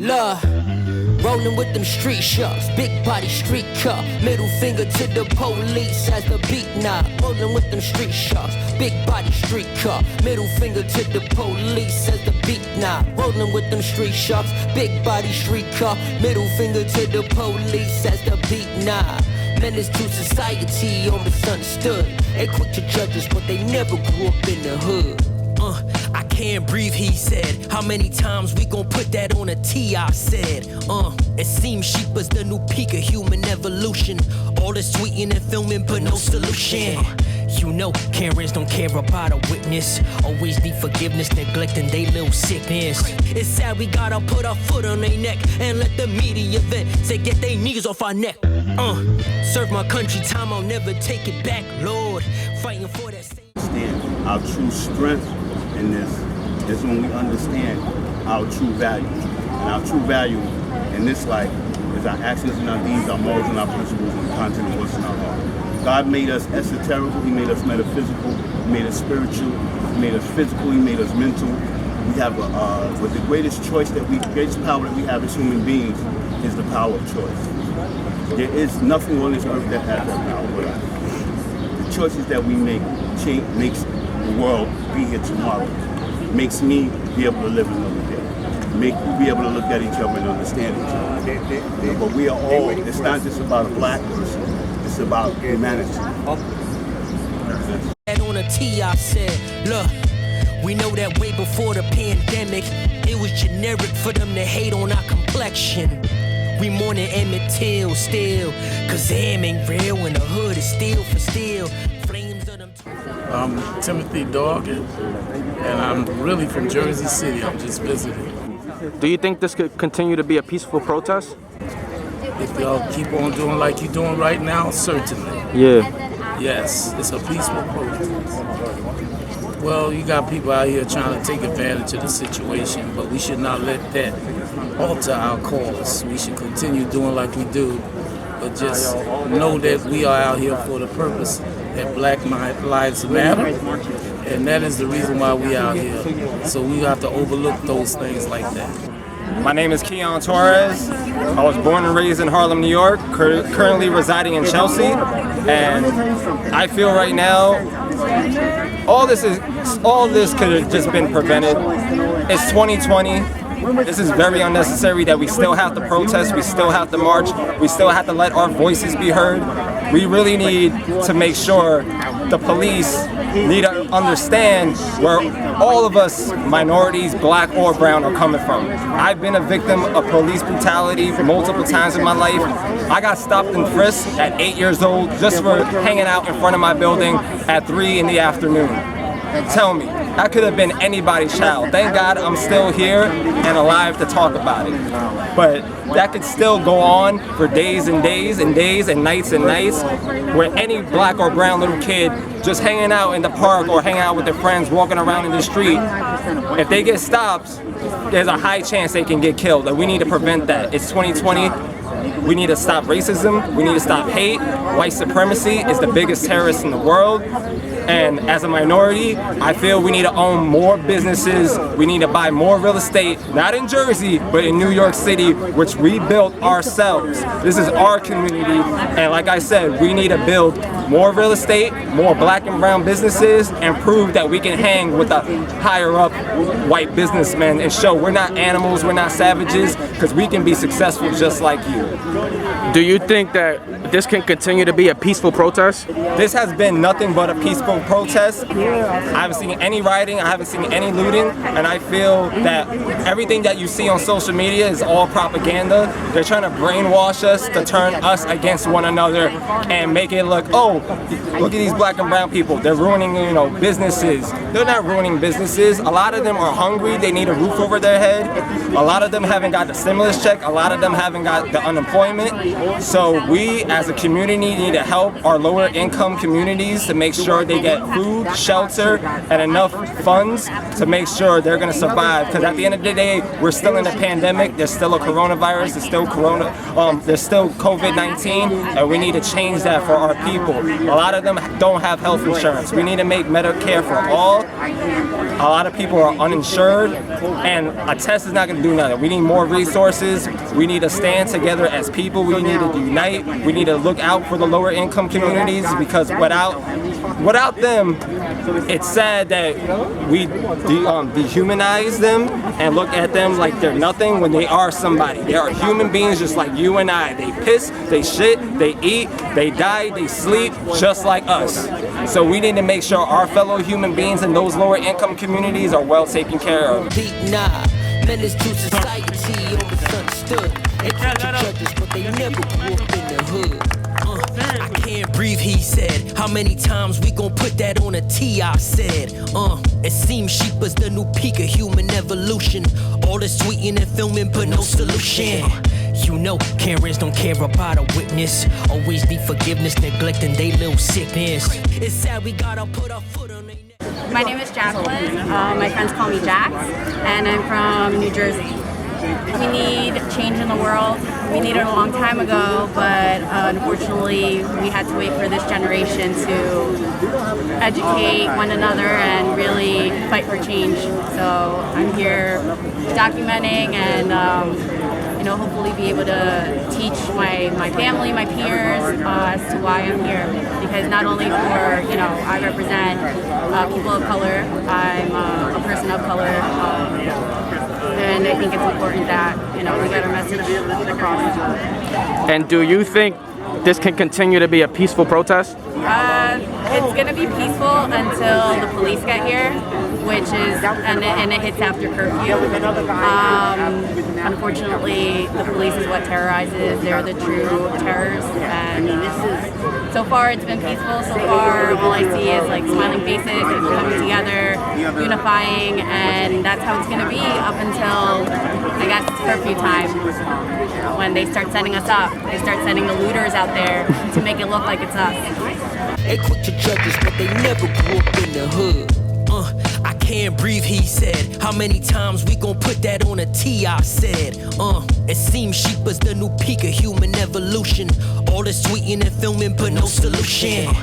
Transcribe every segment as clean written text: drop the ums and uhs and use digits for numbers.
Love, rolling with them street sharks, big body street car, middle finger to the police as the beat knock. Rolling with them street sharks, big body street car, middle finger to the police as the beat knock. Rolling with them street sharks, big body street car, middle finger to the police as the beat knock. Menace to society, all misunderstood. They quick to judge us, but they never grew up in the hood. I can't breathe, he said. How many times we gon' put that on a T, I said. It seems sheep is the new peak of human evolution. All this tweeting and filming, but no solution. You know, Karens don't care about a witness. Always need forgiveness, neglecting they little sickness. It's sad we gotta put our foot on their neck and let the media vet say get they knees off our neck. Serve my country time, I'll never take it back, Lord. Fighting for that same. Our true strength in this is when we understand our true values. And our true value in this life is our actions and our deeds, our morals and our principles, and the content of what's in our heart. God made us esoterical, He made us metaphysical, He made us spiritual, He made us physical, He made us mental. We have but the greatest power that we have as human beings is the power of choice. There is nothing on this earth that has that power but us. The choices that we make makes the world be here tomorrow. Makes me be able to live another day. Make you be able to look at each other and understand each other. But we are all, it's not just about a black person, it's about humanity. On a T, I said, look, we know that way before the pandemic, it was generic for them to hate on our complexion. We mourning Emmett Till still, cause him ain't real and the hood is steel for steel. I'm Timothy Dog, and I'm really from Jersey City. I'm just visiting. Do you think this could continue to be a peaceful protest? If y'all keep on doing like you're doing right now, certainly. Yeah. Yes, it's a peaceful protest. Well, you got people out here trying to take advantage of the situation, but we should not let that alter our cause. We should continue doing like we do, but just know that we are out here for the purpose that Black lives matter, and that is the reason why we out here. So we have to overlook those things like that. My name is Keon Torres. I was born and raised in Harlem, New York, currently residing in Chelsea, and I feel right now all this could have just been prevented. It's 2020. This is very unnecessary that we still have to protest, we still have to march, we still have to let our voices be heard. We really need to make sure the police need to understand where all of us, minorities, black or brown, are coming from. I've been a victim of police brutality multiple times in my life. I got stopped and frisked at 8 years old just for hanging out in front of my building at 3 in the afternoon. Tell me, that could have been anybody's child. Thank God I'm still here and alive to talk about it. But that could still go on for days and days and days and nights, where any black or brown little kid just hanging out in the park or hanging out with their friends walking around in the street, if they get stopped, there's a high chance they can get killed. And we need to prevent that. It's 2020. We need to stop racism. We need to stop hate. White supremacy is the biggest terrorist in the world. And as a minority, I feel we need to own more businesses. We need to buy more real estate, not in Jersey, but in New York City, which we built ourselves. This is our community. And like I said, we need to build more real estate, more black and brown businesses, and prove that we can hang with the higher up white businessmen and show we're not animals, we're not savages, because we can be successful just like you. Do you think that this can continue to be a peaceful protest? This has been nothing but a peaceful protest. I haven't seen any rioting, I haven't seen any looting, and I feel that everything that you see on social media is all propaganda. They're trying to brainwash us to turn us against one another and make it look, oh, look at these black and brown people. They're ruining, businesses. They're not ruining businesses. A lot of them are hungry. They need a roof over their head. A lot of them haven't got the stimulus check. A lot of them haven't got the unemployment. So we as a community need to help our lower income communities to make sure they get food, shelter, and enough funds to make sure they're going to survive. Because at the end of the day, we're still in a pandemic. There's still a coronavirus. There's still COVID-19, and we need to change that for our people. A lot of them don't have health insurance. We need to make Medicare for all. A lot of people are uninsured, and a test is not going to do nothing. We need more resources. We need to stand together as people. We need to unite. We need to look out for the lower income communities, because without them, it's sad that we dehumanize them and look at them like they're nothing when they are somebody. They are human beings just like you and I. They piss, they shit, they eat, they die, they sleep just like us. So we need to make sure our fellow human beings in those lower income communities are well taken care of. Menace to society, always understood. They catch judges, but they never grew up in the hood. I can't breathe, he said. How many times we gon' put that on a T, I said. It seems sheep is the new peak of human evolution. All this tweeting and filming, but no solution. Karens don't care about a witness. Always need forgiveness, neglecting they little sickness. It's sad we gotta put our foot on their neck. My name is Jacqueline. My friends call me Jax, and I'm from New Jersey. We need change in the world. We need it a long time ago, but unfortunately we had to wait for this generation to educate one another and really fight for change. So I'm here documenting and hopefully be able to teach my family, my peers, as to why I'm here. Because not only for, I represent people of color, I'm a person of color, and I think it's important that, we get our message across. And do you think this can continue to be a peaceful protest? It's going to be peaceful until the police get here, which is, and it hits after curfew. Unfortunately, the police is what terrorizes. They're the true terrors. And so far, it's been peaceful. So far, all I see is like smiling faces, people coming together, unifying, and that's how it's going to be up until, I guess, curfew time, when they start setting us up. They start sending the looters out there to make it look like it's us. They quick to judge us, but they never grew up in the hood. I can't breathe, he said. How many times we gon' put that on a T, I said. It seems sheep is the new peak of human evolution. All this tweeting and filming, but no solution.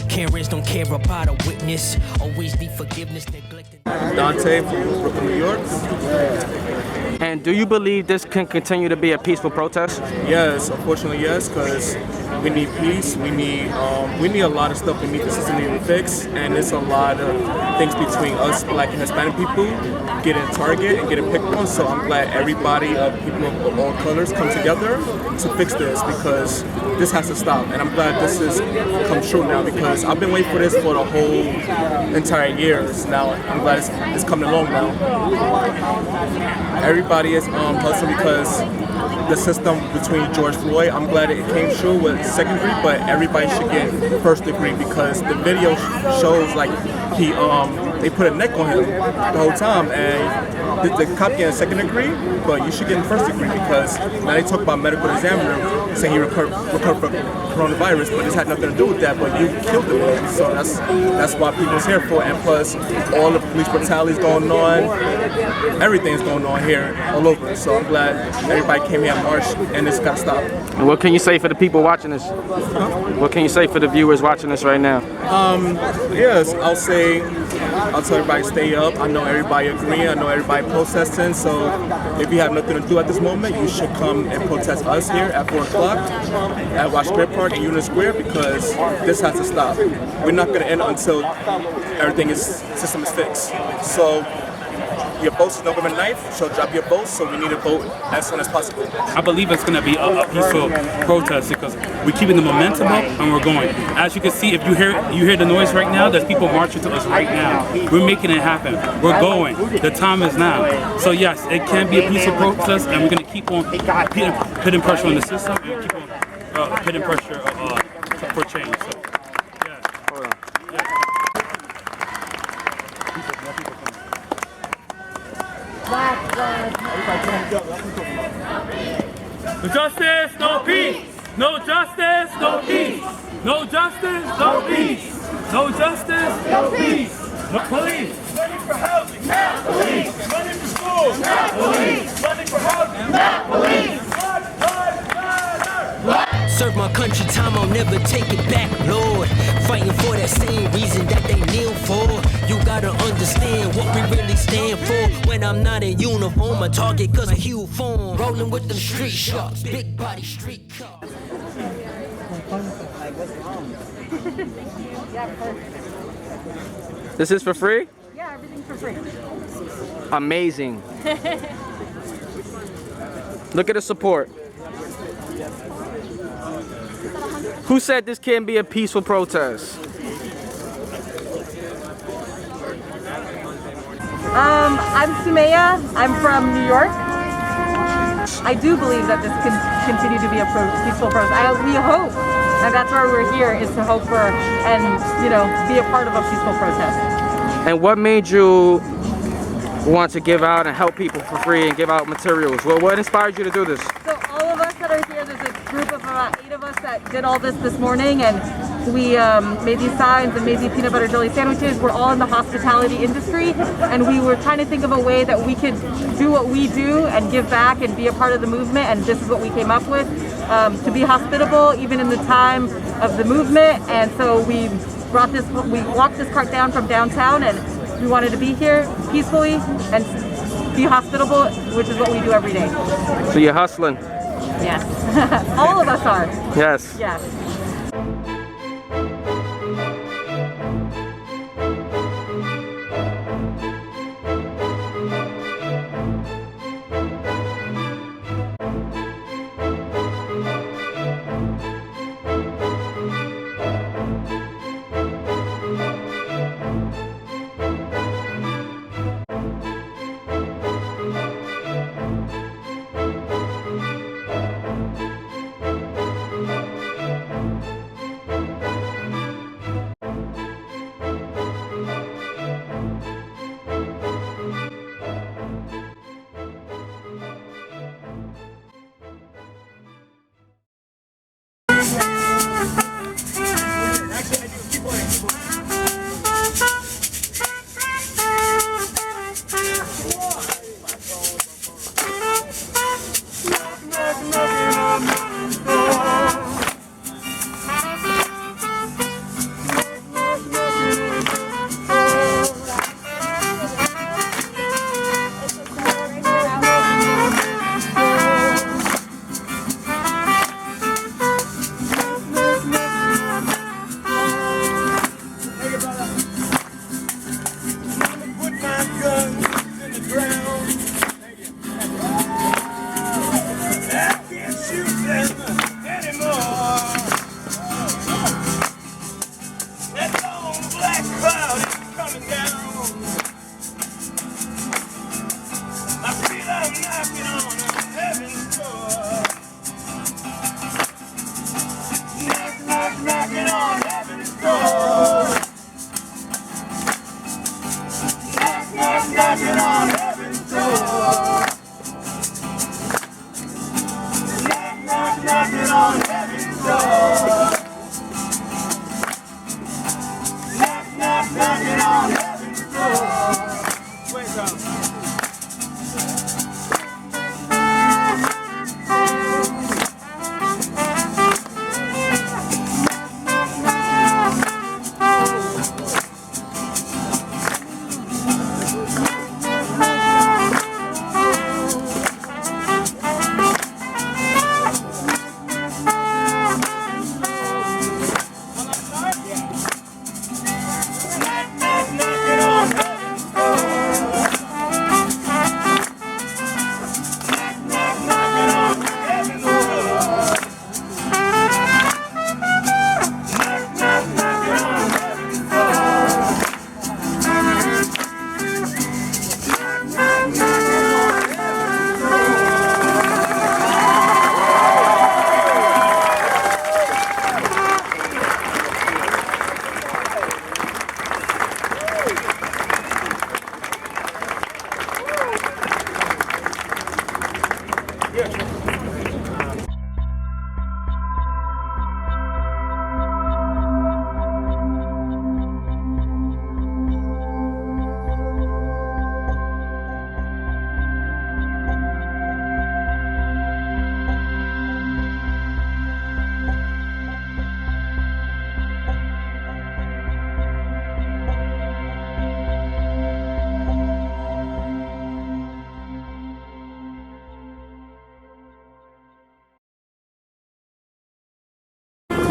Karens don't care about a witness. Always need forgiveness, neglecting. Dante from Brooklyn, New York. And do you believe this can continue to be a peaceful protest? Yes, unfortunately yes, because we need peace. We need a lot of stuff. We need the system to fix, and it's a lot of things between us Black and Hispanic people getting targeted and getting picked on. So I'm glad everybody, people of all colors, come together to fix this, because this has to stop. And I'm glad this has come true now, because I've been waiting for this for the whole entire years. Now I'm glad it's coming along now. Everybody is hustling because the system between George Floyd, I'm glad it came true with second degree, but everybody should get first degree, because the video shows like they put a neck on him the whole time, and the cop getting second degree, but you should get first degree, because now they talk about medical examiner saying he recovered from coronavirus, but this had nothing to do with that, but you killed the man. So that's what people's here for, and plus all the police brutalities going on, everything's going on here all over. So I'm glad everybody came here and marched, and this got stopped. And what can you say for the people watching this? What can you say for the viewers watching this right now? Yes, I'll tell everybody stay up. I know everybody agreeing, I know everybody protesting, so if you have nothing to do at this moment, you should come and protest us here at 4 o'clock at Washington Sqaure Park and Washington Square, because this has to stop. We're not going to end until everything system is fixed. So your votes is November 9th, so drop your votes. So we need to vote as soon as possible. I believe it's going to be a peaceful protest because we're keeping the momentum up and we're going. As you can see, if you hear the noise right now, there's people marching to us right now. We're making it happen. We're going. The time is now. So yes, it can be a peaceful protest, and we're going to keep on putting pressure on the system and keep on putting pressure for change. So, yeah. No justice, no peace. No justice, no peace. No justice, no peace. No justice, no peace. No police. Money for housing, not police. Money for schools, not police. Money for housing, not police. Serve my country time, I'll never take it back, Lord. Fighting for that same reason that they kneel for. You gotta understand what we really stand for. When I'm not in uniform, a target cause of hue form. Rolling with them street sharks, big body street cars. This is for free? Yeah, everything's for free. Amazing. Look at the support. Who said this can't be a peaceful protest? I'm Sumaya. I'm from New York. I do believe that this can continue to be a peaceful protest. We hope, and that's why we're here, is to hope for and be a part of a peaceful protest. And what made you want to give out and help people for free and give out materials? Well, what inspired you to do this? So all of us that are here, there's a group of about 8 of us that did all this morning, and we made these signs and made these peanut butter jelly sandwiches. We're all in the hospitality industry, and we were trying to think of a way that we could do what we do and give back and be a part of the movement, and this is what we came up with, to be hospitable even in the time of the movement. And so we walked this cart down from downtown, and we wanted to be here peacefully and be hospitable, which is what we do every day. So you're hustling? Yes. All of us are. Yes. Yes.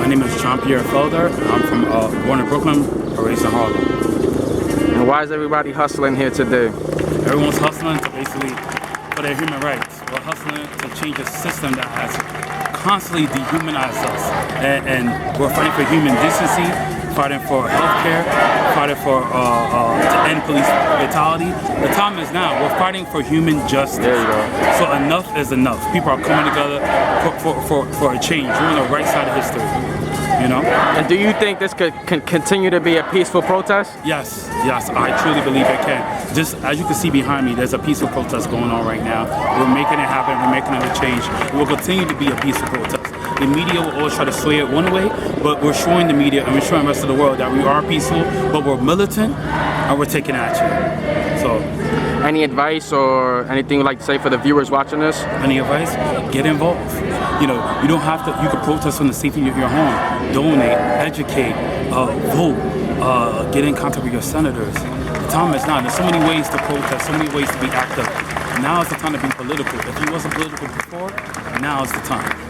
My name is Jean-Pierre Felder. I'm from born in Brooklyn, raised in Harlem. And why is everybody hustling here today? Everyone's hustling to basically for their human rights. We're hustling to change a system that has constantly dehumanized us. And we're fighting for human decency, fighting for healthcare, fighting for to end police brutality. The time is now. We're fighting for human justice. There you go. So enough is enough. People are coming together for a change. We're on the right side of history. You know? And do you think this can continue to be a peaceful protest? Yes, yes, I truly believe it can. Just as you can see behind me, there's a peaceful protest going on right now. We're making it happen, we're making it a change. It will continue to be a peaceful protest. The media will always try to sway it one way, but we're showing the media and we're showing the rest of the world that we are peaceful, but we're militant and we're taking action. So, any advice or anything you'd like to say for the viewers watching this? Any advice? Get involved. You know, you don't have to, you can protest from the safety of your home. Donate, educate, vote, get in contact with your senators. The time is now. There's so many ways to protest, so many ways to be active. Now is the time to be political. If you wasn't political before, now is the time.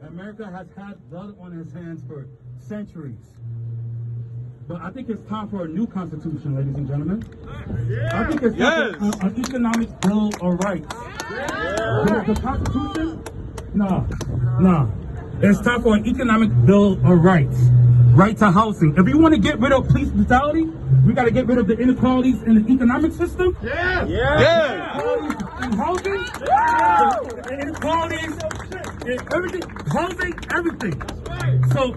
America has had blood on its hands for centuries. But I think it's time for a new constitution, ladies and gentlemen. I think it's time for an economic bill of rights. The Constitution? No. It's time for an economic bill of rights. Right to housing. If you want to get rid of police brutality, we got to get rid of the inequalities in the economic system. In housing, the inequalities, in everything, housing, everything. So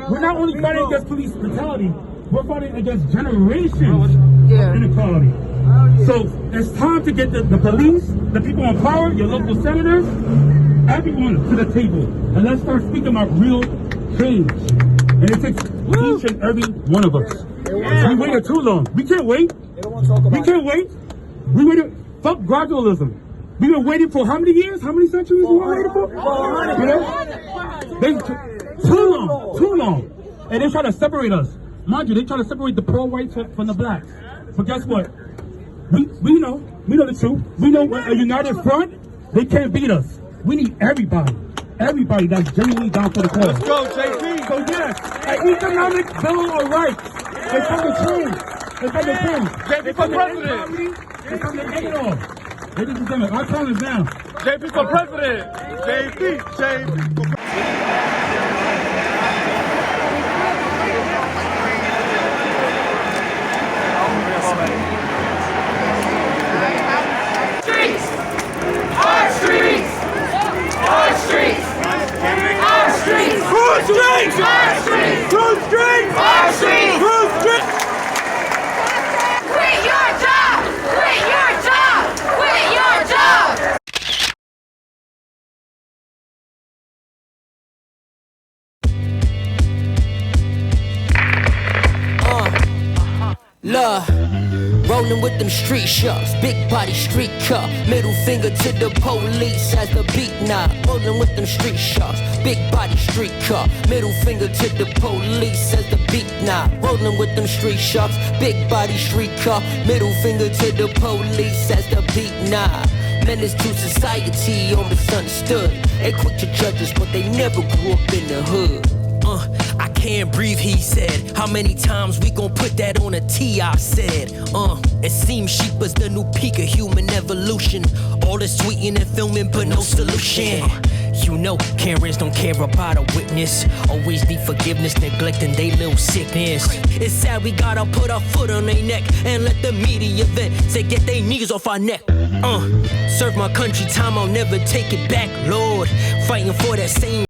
we're not only fighting against police brutality, we're fighting against generations of inequality. So it's time to get the police, the people in power, your local senators, everyone to the table, and let's start speaking about real change. And it takes each and every one of us. We waited too long. We can't wait. We can't wait. We waited. Fuck gradualism. We've been waiting for how many years? How many centuries we been waiting for? You know? Too long. And they try to separate us. Mind you, they try to separate the poor whites from the blacks. But guess what? We know the truth. We know a united front, they can't beat us. We need everybody that's genuinely down for the cause. Let's go, JP. So yes, an economic bill of rights. It's from the change. It's from the change. JP for president. It's from the end it all. Ladies and gentlemen, our time is now. JP for president. JP for president. Rolling with them street sharks, big body street car. Middle finger to the police as the beat knock. Rolling with them street sharks, big body street car. Middle finger to the police as the beat knock. Rolling with them street sharks, big body street car. Middle finger to the police as the beat knock. Menace to society or misunderstood. They quick to judge us, but they never grew up in the hood. I can't breathe, he said. How many times we gon' put that on a T, I said. It seems sheep is the new peak of human evolution. All this tweeting and filming, but no solution. You know, Karens don't care about a witness. Always need forgiveness, neglecting they little sickness. It's sad we gotta put our foot on their neck and let the media vet say get they knees off our neck. Serve my country time, I'll never take it back, Lord. Fighting for that same